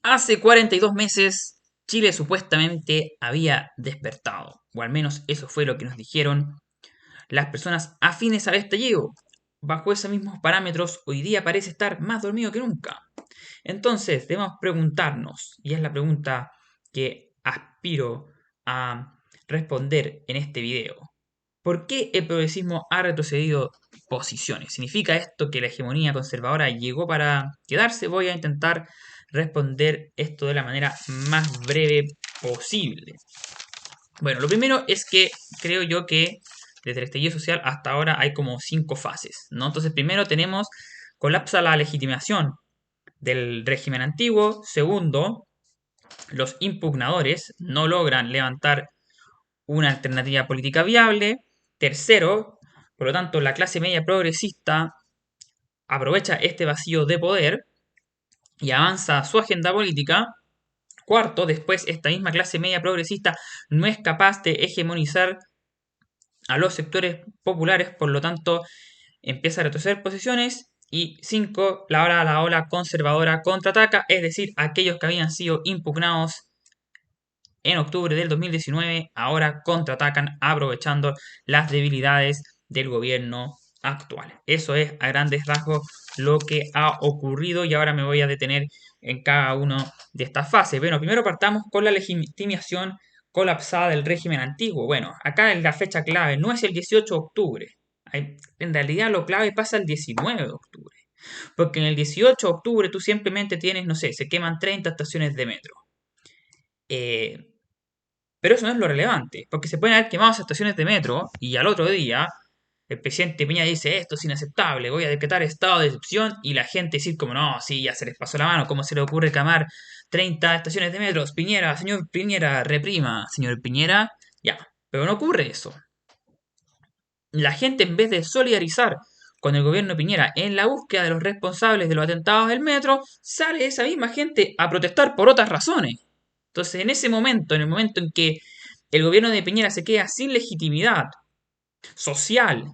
Hace 42 meses, Chile supuestamente había despertado, o al menos eso fue lo que nos dijeron las personas afines al estallido. Bajo esos mismos parámetros, hoy día parece estar más dormido que nunca. Entonces, debemos preguntarnos, y es la pregunta que aspiro a responder en este video. ¿Por qué el progresismo ha retrocedido posiciones? ¿Significa esto que la hegemonía conservadora llegó para quedarse? Voy a intentar responder esto de la manera más breve posible. Bueno, lo primero es que creo yo que desde el estallido social hasta ahora hay como 5 fases, ¿no? Entonces, primero tenemos colapsa la legitimación del régimen antiguo. Segundo, los impugnadores no logran levantar una alternativa política viable. Tercero, por lo tanto, la clase media progresista aprovecha este vacío de poder y avanza su agenda política. Cuarto, después esta misma clase media progresista no es capaz de hegemonizar a los sectores populares, por lo tanto empieza a retroceder posiciones. Y 5, la ola conservadora contraataca, es decir, aquellos que habían sido impugnados en octubre del 2019 ahora contraatacan aprovechando las debilidades del gobierno actual. Eso es a grandes rasgos lo que ha ocurrido y ahora me voy a detener en cada una de estas fases. Bueno, primero partamos con la legitimación colapsada del régimen antiguo. Bueno, acá la fecha clave no es el 18 de octubre. En realidad lo clave pasa el 19 de octubre. Porque en el 18 de octubre tú simplemente tienes, no sé, se queman 30 estaciones de metro. Eh, pero eso no es lo relevante, porque se pueden haber quemado esas estaciones de metro y al otro día el presidente Piñera dice esto es inaceptable, voy a decretar estado de excepción y la gente decir como no, sí, ya se les pasó la mano, ¿cómo se le ocurre quemar 30 estaciones de metro? Piñera, señor Piñera, reprima, señor Piñera, ya, pero no ocurre eso. La gente en vez de solidarizar con el gobierno Piñera en la búsqueda de los responsables de los atentados del metro, sale esa misma gente a protestar por otras razones. Entonces, en ese momento, en el momento en que el gobierno de Piñera se queda sin legitimidad social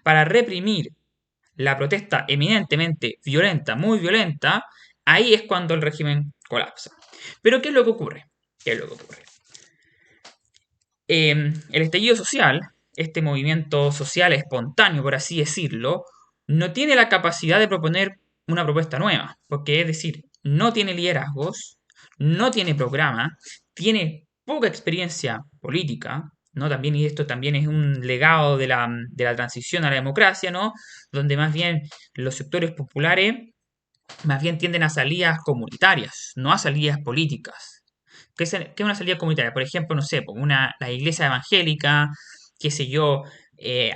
para reprimir la protesta eminentemente violenta, muy violenta, ahí es cuando el régimen colapsa. Pero ¿qué es lo que ocurre? ¿Qué es lo que ocurre? El estallido social, este movimiento social espontáneo, por así decirlo, no tiene la capacidad de proponer una propuesta nueva, porque es decir, no tiene liderazgos, no tiene programa, tiene poca experiencia política, ¿no? También, y esto también es un legado de la transición a la democracia, ¿no? Donde más bien los sectores populares más bien tienden a salidas comunitarias, no a salidas políticas. ¿Qué es una salida comunitaria? Por ejemplo, no sé, pues la iglesia evangélica, qué sé yo,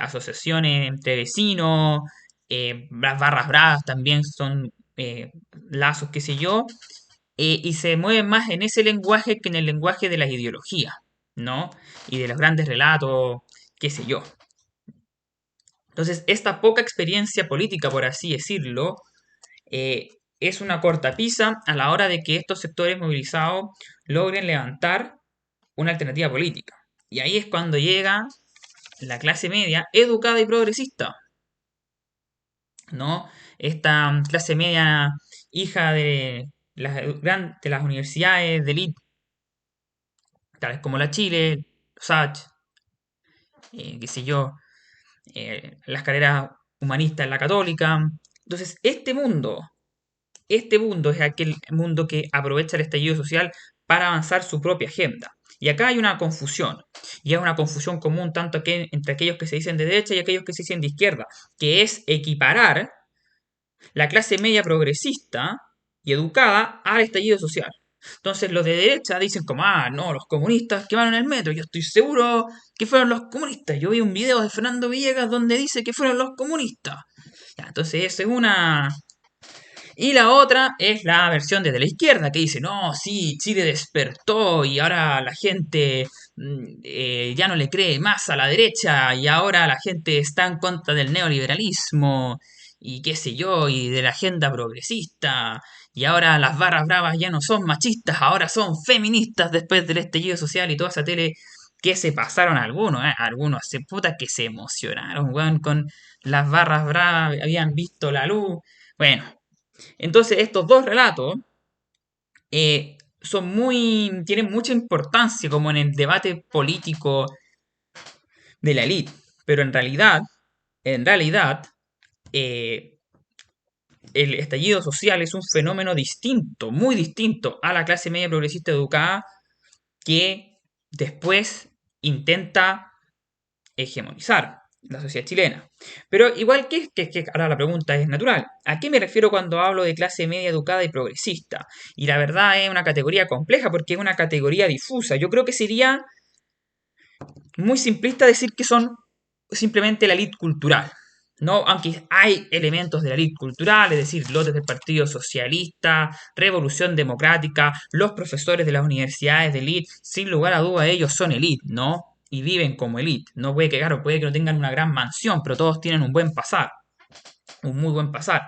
asociaciones entre vecinos, las barras bravas también son lazos, qué sé yo, y se mueven más en ese lenguaje que en el lenguaje de las ideologías, ¿no? Y de los grandes relatos, qué sé yo. Entonces, esta poca experiencia política, por así decirlo, eh, es una cortapisa a la hora de que estos sectores movilizados logren levantar una alternativa política. Y ahí es cuando llega la clase media educada y progresista, ¿no? Esta clase media hija de las universidades de élite, tales como la Chile, SACH, qué sé yo, las carreras humanistas en la católica. Entonces, este mundo es aquel mundo que aprovecha el estallido social para avanzar su propia agenda. Y acá hay una confusión, y es una confusión común tanto que entre aquellos que se dicen de derecha y aquellos que se dicen de izquierda, que es equiparar la clase media progresista y educada al estallido social. Entonces los de derecha dicen como, ah, no, los comunistas quemaron el metro, yo estoy seguro que fueron los comunistas. Yo vi un video de Fernando Villegas donde dice que fueron los comunistas. Ya, entonces esa es una, y la otra es la versión desde la izquierda que dice, no, sí, Chile despertó y ahora la gente ya no le cree más a la derecha y ahora la gente está en contra del neoliberalismo y qué sé yo, y de la agenda progresista. Y ahora las barras bravas ya no son machistas, ahora son feministas después del estallido social y toda esa tele que se pasaron algunos, algunos se puta que se emocionaron, weón, con las barras bravas, habían visto la luz. Bueno, entonces estos dos relatos tienen mucha importancia como en el debate político de la élite. Pero en realidad, eh, el estallido social es un fenómeno distinto, muy distinto a la clase media progresista educada que después intenta hegemonizar la sociedad chilena. Pero igual ahora la pregunta es natural. ¿A qué me refiero cuando hablo de clase media educada y progresista? Y la verdad es una categoría compleja porque es una categoría difusa. Yo creo que sería muy simplista decir que son simplemente la élite cultural. ¿No? Aunque hay elementos de la élite cultural, es decir, lotes del Partido Socialista, Revolución Democrática, los profesores de las universidades de élite, sin lugar a duda ellos son élite, ¿no? Y viven como élite. No puede que, claro, puede que no tengan una gran mansión, pero todos tienen un buen pasar, un muy buen pasar.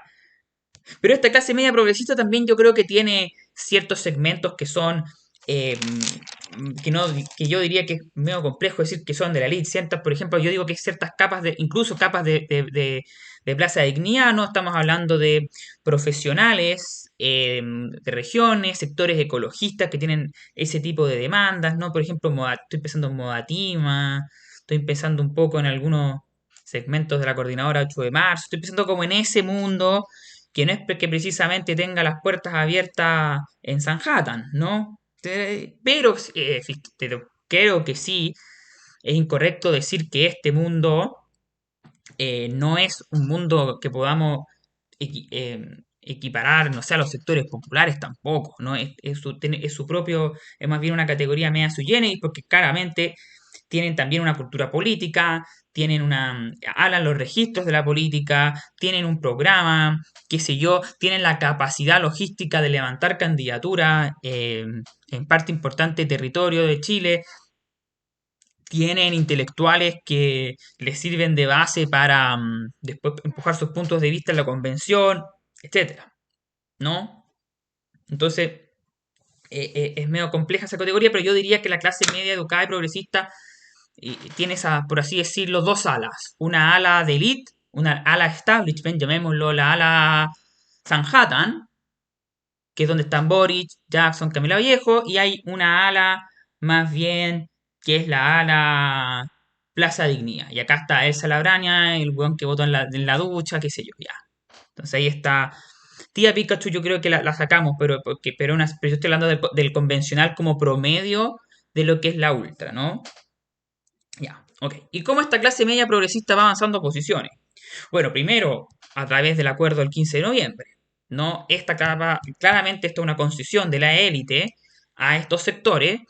Pero esta clase media progresista también yo creo que tiene ciertos segmentos que son eh, que no que yo diría que es medio complejo decir que son de la elite. Ciertas, por ejemplo, yo digo que hay ciertas capas de, incluso capas de plaza de dignidad, ¿no? Estamos hablando de profesionales, de regiones, sectores ecologistas que tienen ese tipo de demandas, ¿no? Por ejemplo, estoy pensando en Modatima, estoy pensando un poco en algunos segmentos de la coordinadora 8 de marzo, estoy pensando como en ese mundo que no es que precisamente tenga las puertas abiertas en Sanhattan, ¿no? Pero creo que sí es incorrecto decir que este mundo no es un mundo que podamos equiparar, no sé, a los sectores populares tampoco, ¿no? Es su propio, es más bien una categoría media sui generis, porque claramente tienen también una cultura política, hablan los registros de la política, tienen un programa, qué sé yo, tienen la capacidad logística de levantar candidaturas en parte importante territorio de Chile, tienen intelectuales que les sirven de base para después empujar sus puntos de vista en la convención, etcétera, ¿no? Entonces, es medio compleja esa categoría, pero yo diría que la clase media educada y progresista tiene esa, por así decirlo, dos alas. Una ala de elite, una ala establishment, llamémoslo la ala Sanhattan, que es donde están Boric, Jackson, Camila Viejo, y hay una ala más bien que es la ala Plaza Dignidad. Y acá está Elsa Labraña, el weón que votó en la ducha, qué sé yo, ya. Entonces ahí está. Tía Pikachu yo creo que la sacamos, pero yo estoy hablando del convencional como promedio de lo que es la ultra, ¿no? Ya, ok. ¿Y cómo esta clase media progresista va avanzando posiciones? Bueno, primero, a través del acuerdo del 15 de noviembre. ¿No? Claramente esto es una concesión de la élite a estos sectores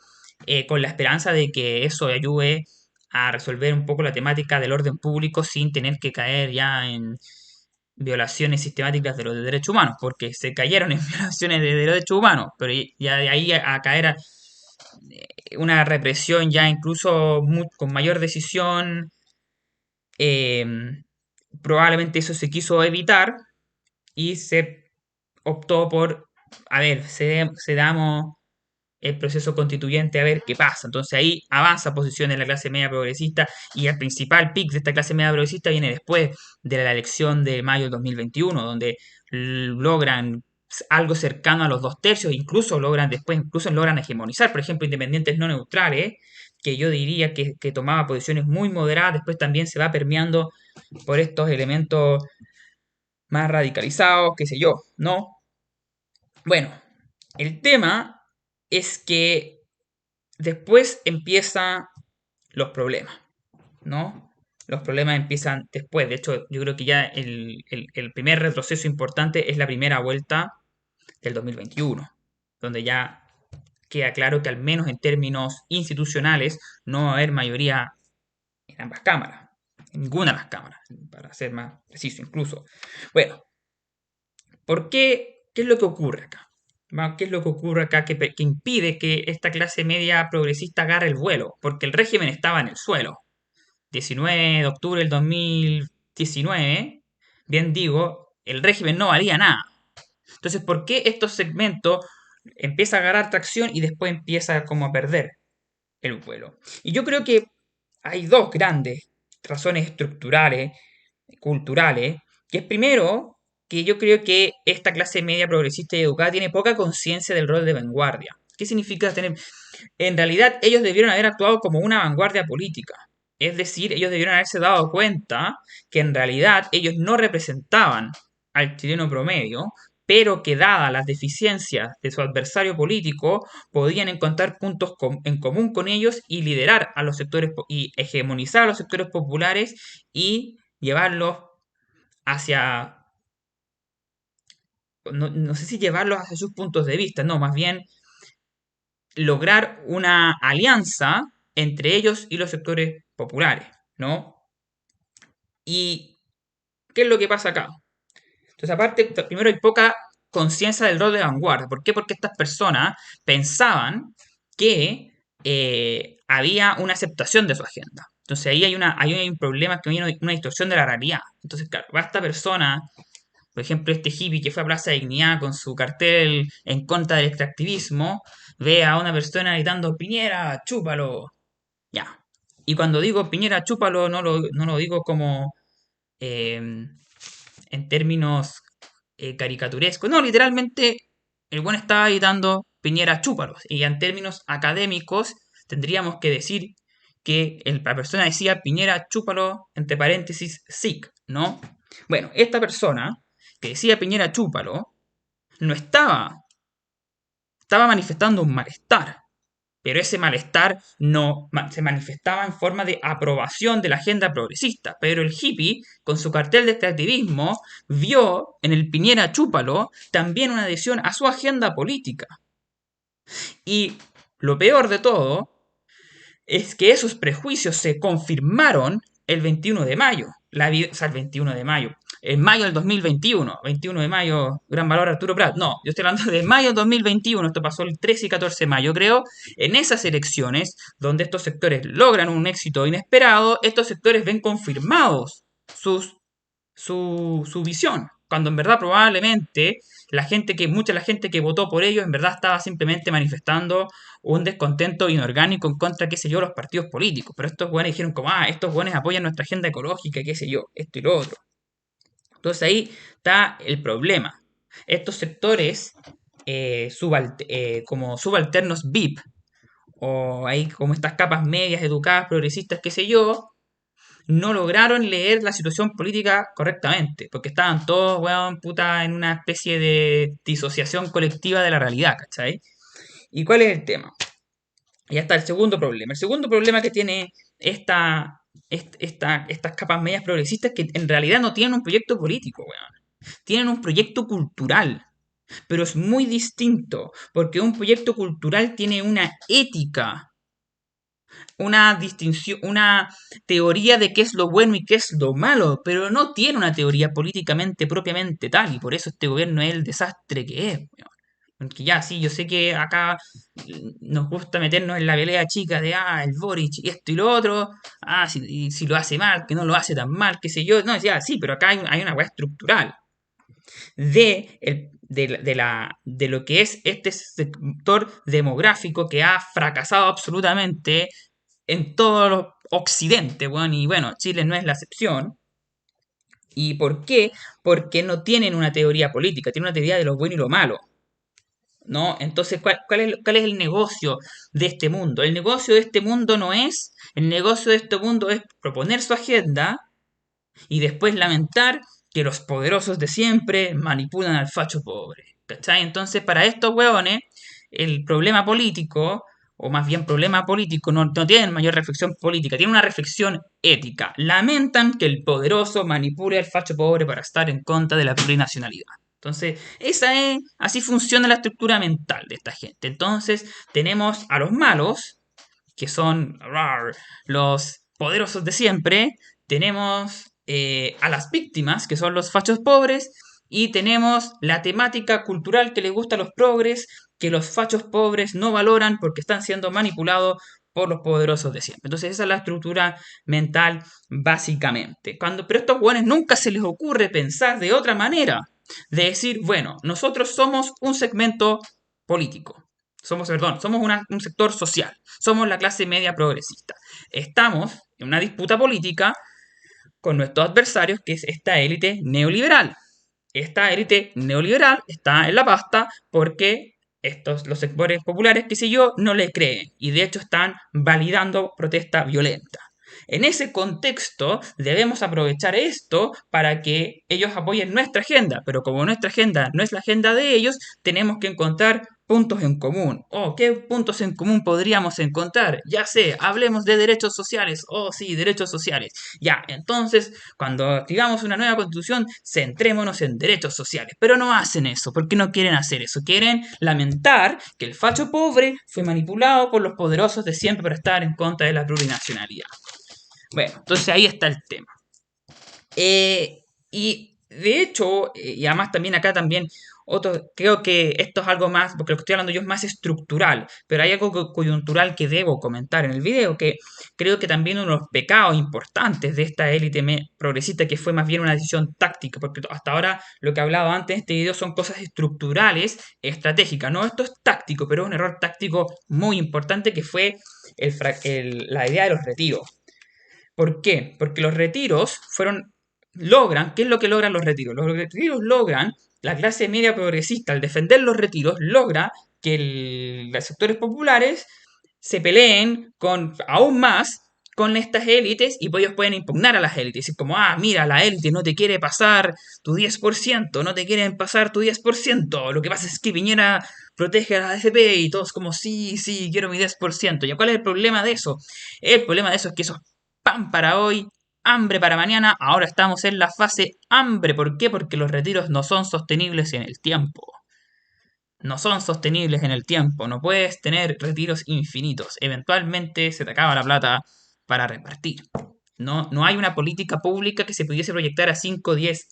con la esperanza de que eso ayude a resolver un poco la temática del orden público sin tener que caer ya en violaciones sistemáticas de los derechos humanos, porque se cayeron en violaciones de derechos humanos, pero ya de ahí a caer a una represión ya incluso con mayor decisión, eh, probablemente eso se quiso evitar y se optó por, a ver, cedamos el proceso constituyente a ver qué pasa. Entonces ahí avanza posiciones la clase media progresista y el principal pic de esta clase media progresista viene después de la elección de mayo del 2021, donde logran algo cercano a los dos tercios, incluso logran hegemonizar, por ejemplo, independientes no neutrales, que yo diría que tomaba posiciones muy moderadas, después también se va permeando por estos elementos más radicalizados, qué sé yo, ¿no? Bueno, el tema es que después empiezan los problemas, ¿no? Los problemas empiezan después. De hecho, yo creo que ya el primer retroceso importante es la primera vuelta del 2021, donde ya queda claro que al menos en términos institucionales no va a haber mayoría en ambas cámaras, en ninguna de las cámaras, para ser más preciso incluso. Bueno, ¿por qué? ¿Qué es lo que ocurre acá? ¿Qué es lo que ocurre acá que impide que esta clase media progresista agarre el vuelo? Porque el régimen estaba en el suelo. 19 de octubre del 2019, bien digo, el régimen no valía nada. Entonces, ¿por qué estos segmentos empieza a agarrar tracción y después empieza como a perder el vuelo? Y yo creo que hay dos grandes razones estructurales, culturales, que es primero que yo creo que esta clase media progresista y educada tiene poca conciencia del rol de vanguardia. ¿Qué significa tener? En realidad, ellos debieron haber actuado como una vanguardia política. Es decir, ellos debieron haberse dado cuenta que en realidad ellos no representaban al chileno promedio, pero que dadas las deficiencias de su adversario político, podían encontrar puntos en común con ellos y liderar a los sectores y hegemonizar a los sectores populares y llevarlos hacia, no sé si llevarlos hacia sus puntos de vista, no, más bien lograr una alianza entre ellos y los sectores populares, ¿no? ¿Y qué es lo que pasa acá? Entonces, aparte, primero hay poca conciencia del rol de vanguardia. ¿Por qué? Porque estas personas pensaban que había una aceptación de su agenda. Entonces ahí hay un problema, que hay una distorsión de la realidad. Entonces, claro, va esta persona, por ejemplo, este hippie que fue a Plaza Dignidad con su cartel en contra del extractivismo, ve a una persona gritando, Piñera, chúpalo. Ya. Y cuando digo Piñera, chúpalo, no lo digo como en términos caricaturescos. No, literalmente el buen estaba gritando Piñera, chúpalo. Y en términos académicos tendríamos que decir que la persona decía Piñera, chúpalo, entre paréntesis, sic, ¿no? Bueno, esta persona que decía Piñera, chúpalo, no estaba manifestando un malestar. Pero ese malestar no se manifestaba en forma de aprobación de la agenda progresista. Pero el hippie, con su cartel de extractivismo, vio en el Piñera Chúpalo también una adhesión a su agenda política. Y lo peor de todo es que esos prejuicios se confirmaron el 21 de mayo. O sea, el 21 de mayo. En mayo del 2021. 21 de mayo, gran valor Arturo Prat. No, yo estoy hablando de mayo del 2021. Esto pasó el 13 y 14 de mayo, creo. En esas elecciones, donde estos sectores logran un éxito inesperado, estos sectores ven confirmados su visión. Cuando en verdad probablemente mucha de la gente que votó por ellos en verdad estaba simplemente manifestando un descontento inorgánico en contra, qué sé yo, los partidos políticos. Pero estos buenos dijeron como, estos buenos apoyan nuestra agenda ecológica, qué sé yo, esto y lo otro. Entonces ahí está el problema. Estos sectores como subalternos VIP, o ahí como estas capas medias, educadas, progresistas, qué sé yo, no lograron leer la situación política correctamente, porque estaban todos, weón, puta, en una especie de disociación colectiva de la realidad, ¿cachai? ¿Y cuál es el tema? Y hasta el segundo problema. El segundo problema que tiene estas capas medias progresistas es que en realidad no tienen un proyecto político, weón. Tienen un proyecto cultural, pero es muy distinto, porque un proyecto cultural tiene una ética, una distinción, una teoría de qué es lo bueno y qué es lo malo, pero no tiene una teoría políticamente propiamente tal, y por eso este gobierno es el desastre que es. Weón. Porque ya, sí, yo sé que acá nos gusta meternos en la pelea chica de, el Boric y esto y lo otro, si lo hace mal, que no lo hace tan mal, qué sé yo, no, ya, sí, pero acá hay una weá estructural de lo que es este sector demográfico que ha fracasado absolutamente en todo el occidente, bueno, y bueno, Chile no es la excepción. ¿Y por qué? Porque no tienen una teoría política, tienen una teoría de lo bueno y lo malo. ¿No? Entonces, ¿cuál es el negocio de este mundo? El negocio de este mundo no es, el negocio de este mundo es proponer su agenda y después lamentar que los poderosos de siempre manipulan al facho pobre. ¿Cachai? Entonces, para estos hueones, el problema político, o más bien problema político, no tienen mayor reflexión política, tienen una reflexión ética. Lamentan que el poderoso manipule al facho pobre para estar en contra de la plurinacionalidad. Entonces, así funciona la estructura mental de esta gente. Entonces, tenemos a los malos, que son los poderosos de siempre, tenemos a las víctimas, que son los fachos pobres, y tenemos la temática cultural que les gusta a los progres, que los fachos pobres no valoran porque están siendo manipulados por los poderosos de siempre. Entonces esa es la estructura mental básicamente. Pero a estos jóvenes nunca se les ocurre pensar de otra manera, de decir, bueno, nosotros somos un segmento político. Somos un sector social. Somos la clase media progresista. Estamos en una disputa política con nuestros adversarios, que es esta élite neoliberal. esta élite neoliberal está en la pasta porque los sectores populares, qué sé yo, no le creen y de hecho están validando protesta violenta. En ese contexto debemos aprovechar esto para que ellos apoyen nuestra agenda, pero como nuestra agenda no es la agenda de ellos, tenemos que encontrar puntos en común. Oh, ¿qué puntos en común podríamos encontrar? Ya sé, hablemos de derechos sociales. Oh, sí, derechos sociales. Ya, entonces, cuando activamos una nueva constitución, centrémonos en derechos sociales. Pero no hacen eso, porque no quieren hacer eso. Quieren lamentar que el facho pobre fue manipulado por los poderosos de siempre para estar en contra de la plurinacionalidad. Bueno, entonces ahí está el tema. Y de hecho, y además también acá también, creo que esto es algo más, porque lo que estoy hablando yo es más estructural, pero hay algo coyuntural que debo comentar en el video, que creo que también uno de los pecados importantes de esta élite progresista, que fue más bien una decisión táctica, porque hasta ahora lo que he hablado antes en este video son cosas estructurales, estratégicas, no, esto es táctico, pero es un error táctico muy importante que fue la idea de los retiros. ¿Por qué? Porque los retiros logran, ¿qué es lo que logran los retiros? Los retiros logran, la clase media progresista al defender los retiros, logra que los sectores populares se peleen aún más con estas élites y pues ellos pueden impugnar a las élites. Y como, mira, la élite no te quiere pasar tu 10%, no te quieren pasar tu 10%. Lo que pasa es que Piñera protege a la AFP y todos como, sí, sí, quiero mi 10%. ¿Y cuál es el problema de eso? El problema de eso es que eso es pan para hoy, hambre para mañana. Ahora estamos en la fase hambre. ¿Por qué? Porque los retiros no son sostenibles en el tiempo. No son sostenibles en el tiempo. No puedes tener retiros infinitos. Eventualmente se te acaba la plata para repartir. No hay una política pública que se pudiese proyectar a 5 o 10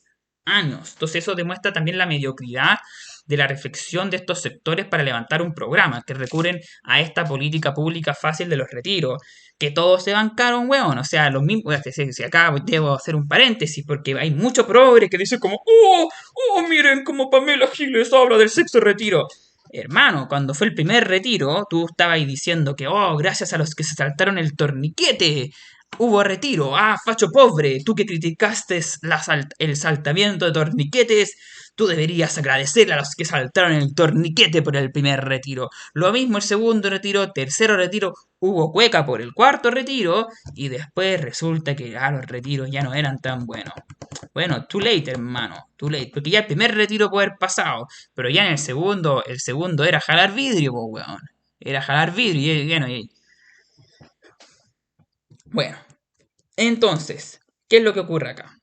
años. Entonces eso demuestra también la mediocridad de la reflexión de estos sectores para levantar un programa, que recurren a esta política pública fácil de los retiros, que todos se bancaron, weón. O sea, lo mismo, si acá debo hacer un paréntesis, porque hay mucho progre que dice como, miren como Pamela Giles habla del sexo retiro. Hermano, cuando fue el primer retiro, tú estabas ahí diciendo que, gracias a los que se saltaron el torniquete, hubo retiro. Facho pobre, tú que criticaste el saltamiento de torniquetes, tú deberías agradecerle a los que saltaron el torniquete por el primer retiro. Lo mismo el segundo retiro, tercero retiro, hubo cueca por el cuarto retiro y después resulta que los retiros ya no eran tan buenos. Bueno, too late, hermano, too late. Porque ya el primer retiro puede haber pasado, pero ya en el segundo era jalar vidrio, pues, weón. Era jalar vidrio bueno, entonces, ¿qué es lo que ocurre acá?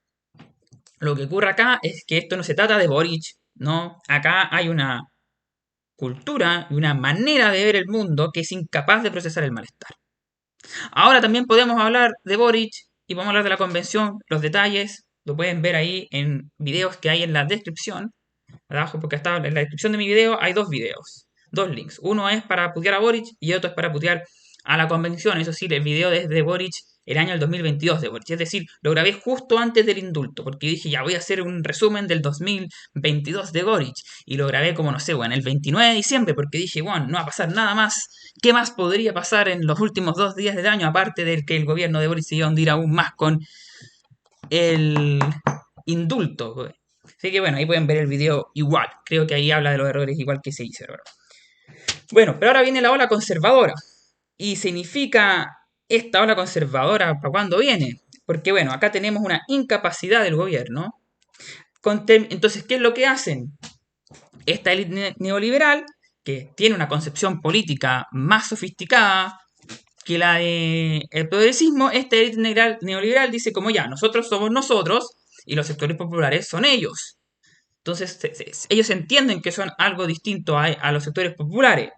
Lo que ocurre acá es que esto no se trata de Boric, ¿no? Acá hay una cultura y una manera de ver el mundo que es incapaz de procesar el malestar. Ahora también podemos hablar de Boric y podemos hablar de la convención, los detalles, lo pueden ver ahí en videos que hay en la descripción, abajo, porque está en la descripción de mi video hay dos videos, dos links. Uno es para putear a Boric y otro es para putear a la convención. Eso sí, el video desde Boric el año del 2022 de Boric. Es decir, lo grabé justo antes del indulto, porque dije, ya voy a hacer un resumen del 2022 de Boric. Y lo grabé como, no sé, bueno, el 29 de diciembre, porque dije, bueno, no va a pasar nada más. ¿Qué más podría pasar en los últimos 2 días del año, aparte de que el gobierno de Boric se iba a hundir aún más con el indulto? Así que bueno, ahí pueden ver el video igual. Creo que ahí habla de los errores igual que se hizo, ¿verdad? Bueno, pero ahora viene la ola conservadora. Y significa esta ola conservadora para cuándo viene. Porque bueno, acá tenemos una incapacidad del gobierno. Entonces, ¿qué es lo que hacen? Esta élite neoliberal, que tiene una concepción política más sofisticada que la del progresismo, esta élite neoliberal dice como ya, nosotros somos nosotros y los sectores populares son ellos. Entonces, ellos entienden que son algo distinto a los sectores populares.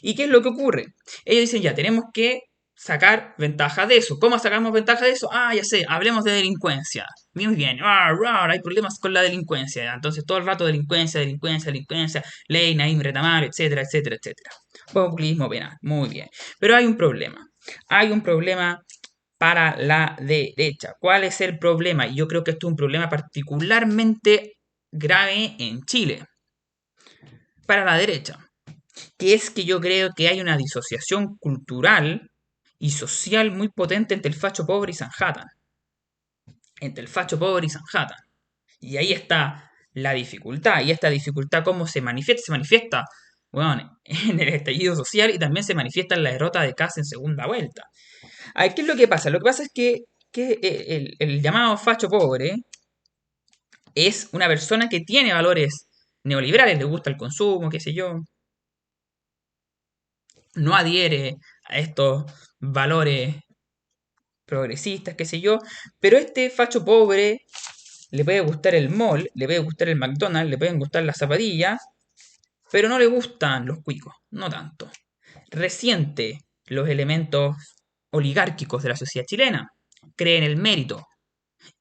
¿Y qué es lo que ocurre? Ellos dicen, ya, tenemos que sacar ventaja de eso. ¿Cómo sacamos ventaja de eso? Ya sé, hablemos de delincuencia. Muy bien, hay problemas con la delincuencia. Entonces, todo el rato delincuencia, delincuencia, delincuencia, ley, Naim, Retamar, etcétera, etcétera, etcétera. Populismo penal, muy bien. Pero hay un problema. Hay un problema para la derecha. ¿Cuál es el problema? Y yo creo que esto es un problema particularmente grave en Chile, para la derecha, que es que yo creo que hay una disociación cultural y social muy potente entre el facho pobre y Sanhattan. Entre el facho pobre y Sanhattan. Y ahí está la dificultad. ¿Y esta dificultad cómo se manifiesta? Se manifiesta, bueno, en el estallido social y también se manifiesta en la derrota de Kast en segunda vuelta. A ver, ¿qué es lo que pasa? Lo que pasa es que el llamado facho pobre es una persona que tiene valores neoliberales, le gusta el consumo, qué sé yo, no adhiere a estos valores progresistas, qué sé yo, pero este facho pobre le puede gustar el mall, le puede gustar el McDonald's, le pueden gustar las zapatillas, pero no le gustan los cuicos, no tanto. Resiente los elementos oligárquicos de la sociedad chilena, cree en el mérito,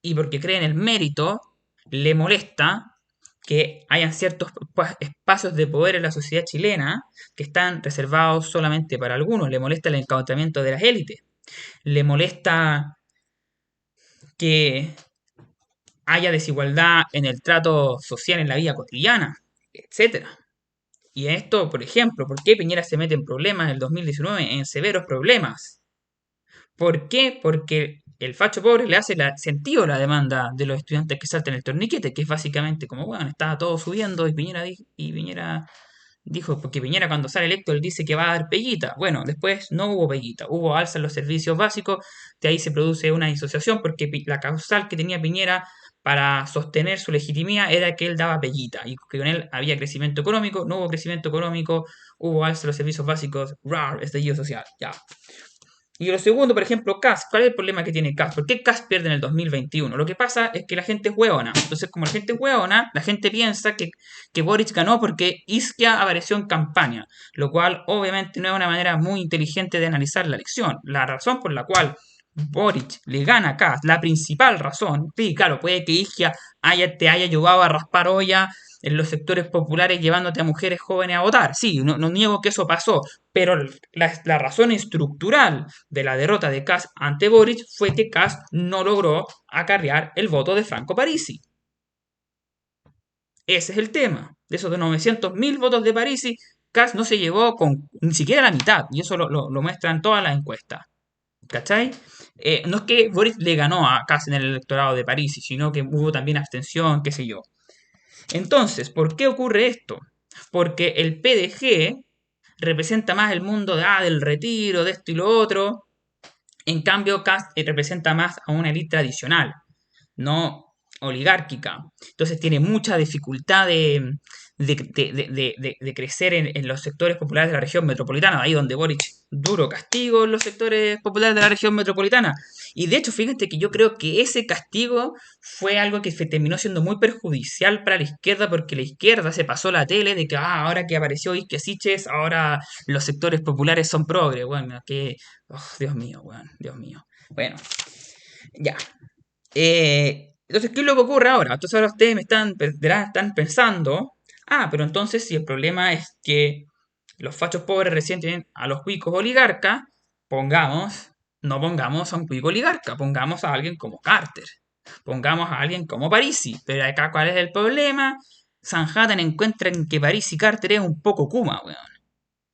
y porque cree en el mérito, le molesta que hayan ciertos espacios de poder en la sociedad chilena que están reservados solamente para algunos, le molesta el encautamiento de las élites, le molesta que haya desigualdad en el trato social en la vida cotidiana, etcétera. Y esto, por ejemplo, ¿por qué Piñera se mete en problemas en el 2019? En severos problemas. ¿Por qué? Porque el facho pobre le hace sentido la demanda de los estudiantes que salten el torniquete, que es básicamente como, bueno, estaba todo subiendo y Piñera dijo, porque Piñera cuando sale electo él dice que va a dar peguita. Bueno, después no hubo peguita, hubo alza en los servicios básicos, de ahí se produce una disociación porque la causal que tenía Piñera para sostener su legitimidad era que él daba peguita y que con él había crecimiento económico, no hubo crecimiento económico, hubo alza en los servicios básicos, rar, estallido social, ya. Y lo segundo, por ejemplo, Kast. ¿Cuál es el problema que tiene Kast? ¿Por qué Kast pierde en el 2021? Lo que pasa es que la gente es hueona. Entonces, como la gente es hueona, la gente piensa que Boric ganó porque Isquia apareció en campaña. Lo cual, obviamente, no es una manera muy inteligente de analizar la elección. La razón por la cual Boric le gana a Kast, la principal razón, sí, claro, puede que Isquia te haya ayudado a raspar olla en los sectores populares llevándote a mujeres jóvenes a votar. Sí, no niego que eso pasó, pero la razón estructural de la derrota de Kast ante Boric fue que Kast no logró acarrear el voto de Franco Parisi. Ese es el tema. De esos de 900.000 votos de Parisi, Kast no se llevó con ni siquiera la mitad, y eso lo muestran todas las encuestas. ¿Cachai? No es que Boric le ganó a Kast en el electorado de Parisi, sino que hubo también abstención, qué sé yo. Entonces, ¿por qué ocurre esto? Porque el PDG representa más el mundo del retiro, de esto y lo otro. En cambio, Kast representa más a una élite tradicional, no oligárquica. Entonces tiene mucha dificultad de crecer en los sectores populares de la región metropolitana, ahí donde Boric duro castigo en los sectores populares de la región metropolitana. Y de hecho, fíjate que yo creo que ese castigo fue algo que terminó siendo muy perjudicial para la izquierda, porque la izquierda se pasó la tele de que ahora que apareció Isque Siches, ahora los sectores populares son progres. Bueno, que. Oh, Dios mío, bueno, Dios mío. Bueno, ya. Entonces, ¿qué es lo que ocurre ahora? Entonces ahora ustedes están pensando, pero entonces si el problema es que los fachos pobres recién tienen a los cuicos oligarcas, no pongamos a un cuico oligarca, pongamos a alguien como Carter, pongamos a alguien como Parisi. Pero acá, ¿cuál es el problema? Sanhattan encuentra en que Parisi y Carter es un poco Kuma, weón.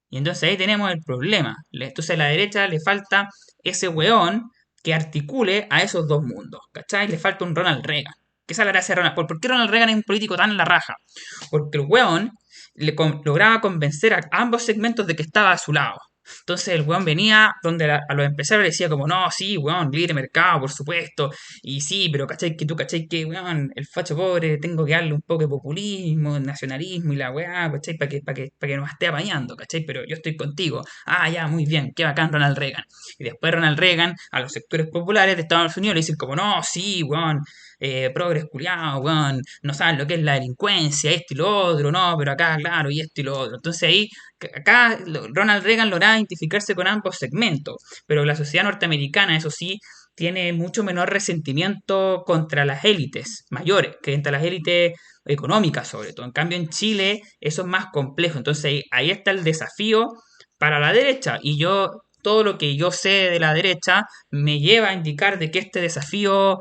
Y entonces ahí tenemos el problema. Entonces a la derecha le falta ese weón que articule a esos dos mundos. ¿Cachai? Le falta un Ronald Reagan. ¿Qué es la gracia de Ronald? ¿Por qué Ronald Reagan es un político tan en la raja? Porque el weón lograba convencer a ambos segmentos de que estaba a su lado. Entonces el weón venía donde a los empresarios le decía como, no, sí, weón, libre mercado, por supuesto. Y sí, pero cachai que, weón, el facho pobre, tengo que darle un poco de populismo, nacionalismo y la weá, cachai, para que nos esté apañando, cachai, pero yo estoy contigo. Ya, muy bien, qué bacán Ronald Reagan. Y después Ronald Reagan a los sectores populares de Estados Unidos le dicen como, no, sí, weón, progres culiados, weón, no saben lo que es la delincuencia, esto y lo otro, no, pero acá, claro, y esto y lo otro. Entonces ahí, acá Ronald Reagan lograba identificarse con ambos segmentos, pero la sociedad norteamericana, eso sí, tiene mucho menor resentimiento contra las élites mayores, que contra las élites económicas sobre todo. En cambio en Chile eso es más complejo, entonces ahí está el desafío para la derecha y todo lo que yo sé de la derecha me lleva a indicar de que este desafío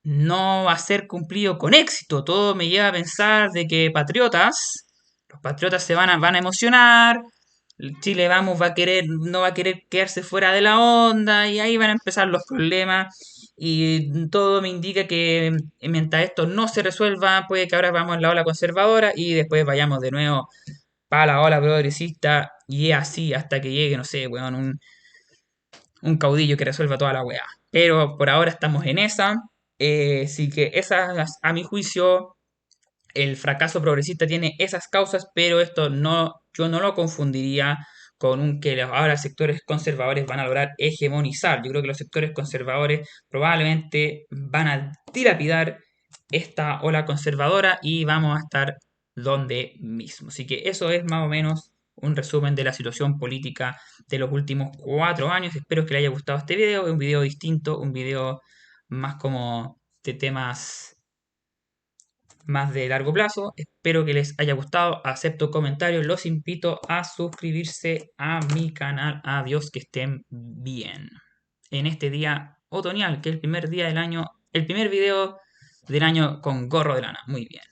no va a ser cumplido con éxito. Todo me lleva a pensar de que los patriotas van a emocionar, Chile Vamos no va a querer quedarse fuera de la onda y ahí van a empezar los problemas. Y todo me indica que mientras esto no se resuelva, puede que ahora vamos en la ola conservadora y después vayamos de nuevo para la ola progresista y así hasta que llegue, no sé, weón, un caudillo que resuelva toda la weá. Pero por ahora estamos en esa. Así que esas, a mi juicio, el fracaso progresista tiene esas causas, pero esto no, yo no lo confundiría con un que ahora sectores conservadores van a lograr hegemonizar. Yo creo que los sectores conservadores probablemente van a dilapidar esta ola conservadora y vamos a estar donde mismo. Así que eso es más o menos un resumen de la situación política de los últimos 4 años. Espero que les haya gustado este video. Es un video distinto, un video más como de temas más de largo plazo. Espero que les haya gustado. Acepto comentarios. Los invito a suscribirse a mi canal. Adiós, que estén bien. En este día otoñal, que es el primer día del año, el primer video del año con gorro de lana. Muy bien.